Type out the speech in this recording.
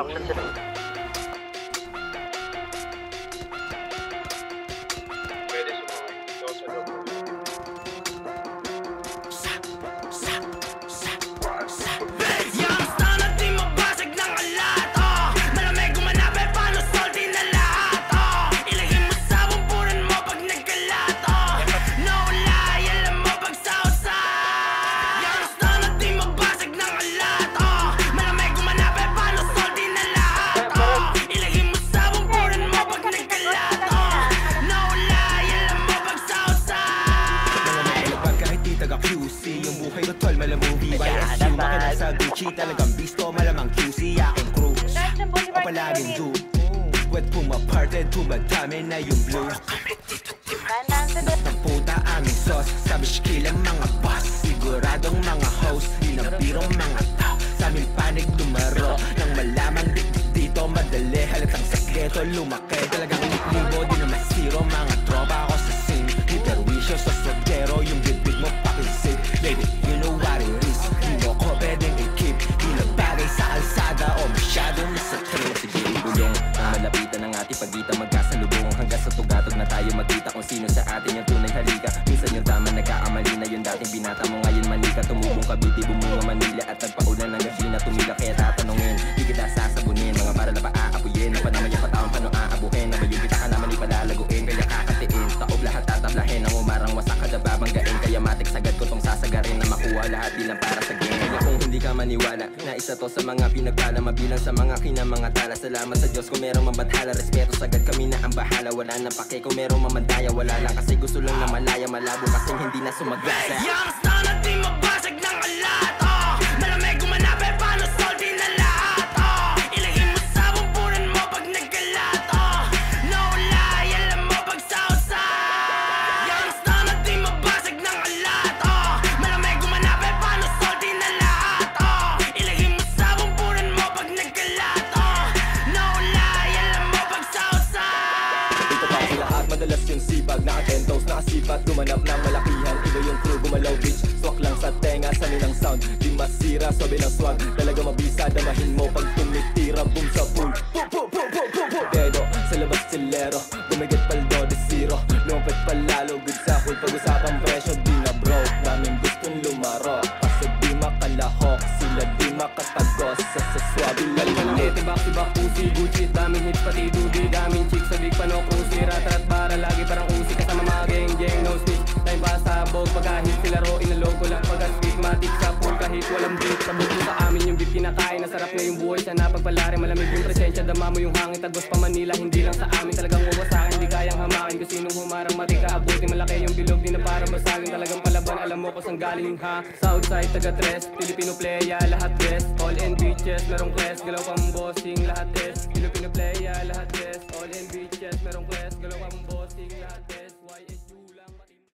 option sila. Pwede sumaway. Ito sa loob. Talagang bisto, malamang QC, aking crew o palaging do. Pwede pumaparted, tumadami na yung blue. Ng puta aming sauce, sabi shkilang mga boss. Siguradong mga host, inabirong mga tao. Sa aming panig lumaro, nang malamang dito madali. Halatang sekreto lumaki, talagang libo. Di naman zero, mga tropa ako sa scene. Hiperwisyo sa soltero, yung bibig mo pakisid. Baby, you know what it is, di mo ko pwedeng i-keep. Di na bagay sa kalsada o masyadong nasa trip. Sige, ibulong ang malapitan ng ating pagitan, magkasalubong hanggang sa tugatog na tayo magkita kung sino sa atin yung tunay halika. Minsan yung tama nagkaamali na yung dating binata mo, ngayon manika. Tumubong Cavite, bumunga Manila at nagpaulan ng gabi na tumila. Kaya tatanungin, di kita sasabunin, mga para na paaapuyin. Na panamay yung pataong paano aabuhin, na bayong kita ka naman ipalalaguin. Kaya kakatiin, taob lahat tatablahin. Ang umarang wasak kada babanggain, kaya matik sagad ko tong sasagarin. Na makuha lahat di lang para sa game. Kaya kung hindi ka maniwala, na isa to sa mga pinagpala, mabilang sa mga kinamanga tala. Salamat sa Diyos kung merong mabadhala, respeto sagad kami na ang bahala. Wala nang pake kung merong mamandaya, wala lang kasi gusto lang na malaya. Malabo kasing hindi na sumagasa. Yang star na di mabasag ng alat, malamig gumanap eh paano salty na lahat, ilagay mo sa bumbunan mo pag nagkalat, no lie, alam mo pag sausa. Yang star na di mabasag ng alat, malamig gumanap eh paano salty na lahat, ilagay mo sa bumbunan mo pag nagkalat, no lie, alam mo pag sausa. Dito pa sa lahat, madalas yung sibag, naka-10 nakasipat, gumanap ng malakihan. Iba yung crew, gumalaw bitch, swak lang sa tenga, sami ng sound. Di masira, sobe ng swag, talaga mabisa, damahin mo pag tumitira, boom sa pool. Dedo, sa labas silero, bumigit paldo de zero, lumpet palalo, good sa pool. Pag-usapang presyo, di na broke, daming gustong lumaro. Kaso di makalahok, sila di makatagos, sa saswabi lalimit. Tibak-tibak pusi, Gucci, daming hits pati dubi, daming chicks sa big pano cruise. Rat-rat bara, lagi parang usi, kasama mga geng-geng, no snitch. Time pa sa bog, pagkahit sila ro, inaloko lang pag-stigmatic sa pool. Kahit walang beat, sabog mo sa amin yung beef kinakain. Nasarap na yung buhay, sana pagpalari, malamig yung presensya. Dama mo yung hangin, tagos pa Manila, hindi lang sa amin. Talagang wawasakin, di kayang hamakin. Kung sinong humarang matika, abuti malaki yung bilog, di na para masagin. Talagang palaban, alam mo ko saan galing ha. Southside, taga-tres, Filipino playa, lahat best. All in beaches, merong quest, galaw pang